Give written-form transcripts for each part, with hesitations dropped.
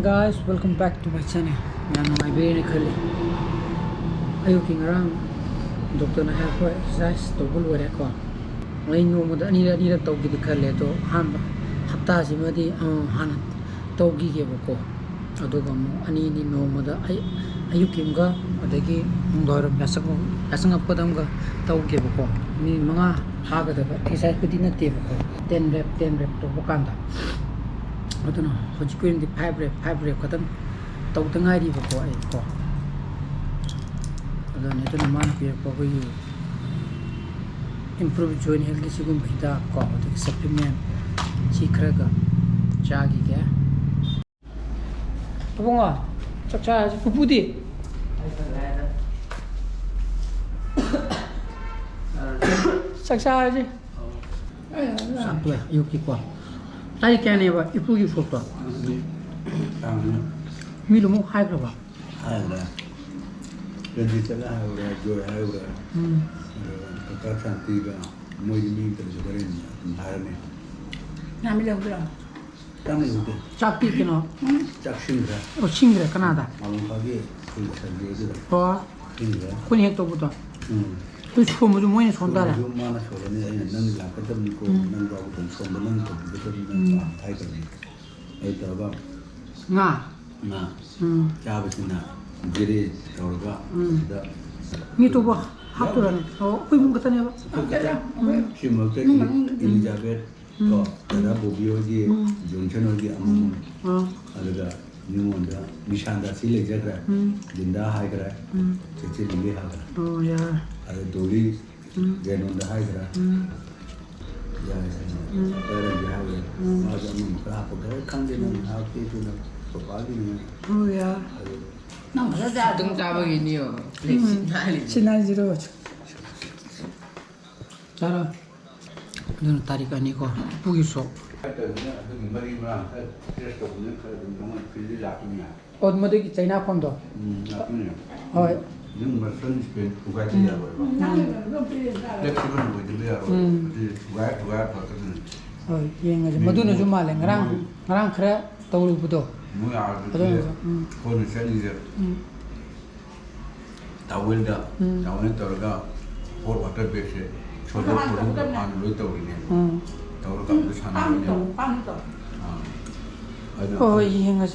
guys, welcome back to my channel. I very khali ayuki ngarang doctor na have for exercise to bul wore ko ngai no mo da ni ra to gi dikhale to han hafta si ma di han to gi ge ko ado ga mo ani ni no mo da ayuki ga adagi ngor yasang padam ga to ge ko ni manga ha ga da exercise ko di na te ko 10 rep to bokanda 어떤 호지코인데 5랩 같은 똑똑하리 보고 아이고 어떤 애들 많이 보고 이 improve join health 지금 비다 거 어떻게 supplement 시크라가 자기게 봉아 짝짝이 부부디 짝짝이 상도야 여기 거 ताई क्या नहीं बा इपू की photo मिलो मुँह high करो बा high करा जल्दी चला है उड़ा जो है उड़ा कथा शांति का मोई नहीं कर जो करें भारत में ना मिले उड़ा क्या नहीं होते चाकी के ना चाक्षिंद्रा ओ चिंग्रे कनाडा मालूम खागे कोई सर्दी है तो चिंग्रा कोई है तो बुता तो छो मुझे मोई नहीं छोड़ता है जो माना छोड़ने नहीं नंग लाकर तब निको नंग बाबू तुम सोम नंग तो बिल्कुल नंग थाई करने ऐ तो अब ना क्या बचना गिरे और का इधर ये तो बा हाथ तो रहने ओ कोई मुंह कतने बा शिमोटे की एलिजाबेथ को तेरा बोबियो जी जंक्शन और की अम्म अलगा न्यूमोंडा निशानदा सी ले जा रहा है जिंदा हाई कर रहा है चेचे लिंगे हाई कर रहा है ओ यार अरे दोली जेनोंडा हाई कर रहा है या तेरा जहाँ है आज हम कहाँ पर गए खाने में हाथ पे तो ना तो पाली में ओ यार ना मजा जा तुम चावल गिनी हो सिनारी जीरो चलो 이거는 다리가 아니고 부기소 어디머리 차이나 콘도 어이 nhưng mà sân spin ugai thì rồi flexible với cái rồi thì ugai thôi cái này 어이 얘가 뭐도는 좀 말래 나랑 그래 떠오르고도 뭐야 그거는 생이제 다월다 다월에 떨어가 볼 워터 베이스 छोटे छोटे पान लोई तोड़ने तोड़ का कुछ खाना नहीं 어 이행하지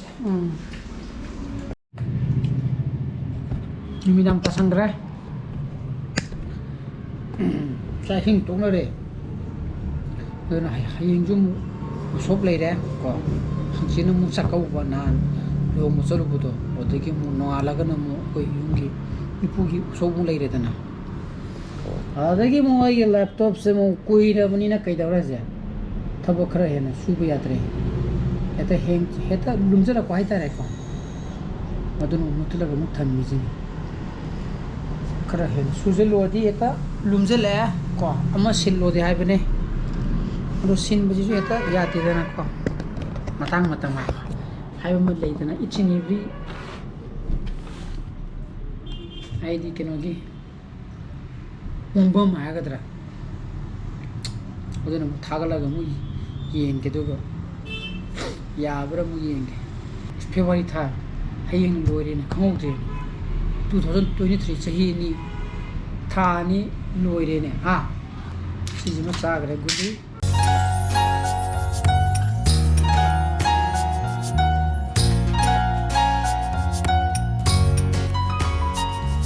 유미남 따상드래 짜힘 똥너래 너는 하인 좀 속래래 거 한치는 못 잡고 봐난 요 무서르고도 어떻게 뭐 노알아가는 뭐 거의 용기 이쁘기 속을 내려다나 आदगी मोबाइल के लैपटॉप से मो कोई रबनी ना कई दौरा से तब खरा है ना सुबह यात्रा है तो हैंग है तो लुमजला को आइता रहे को मदन मतलब मुख थम मिजी खरा है सुजे लोदी है तो लुमजला को अमा सिल लोदे है बने रो सिन बजी जो है तो याद दे ना को मतंग है मत ले देना इचिंग एवरी आईडी के नोगी 웅범 하거더라. 어제는 뭐 타갈라가 뭐 이행게도고 야브라 뭐 이행게 페브라리 타 하이행 로이네 강호데 2023 차히니 타니 로이네 아 시즈마 사그래 구디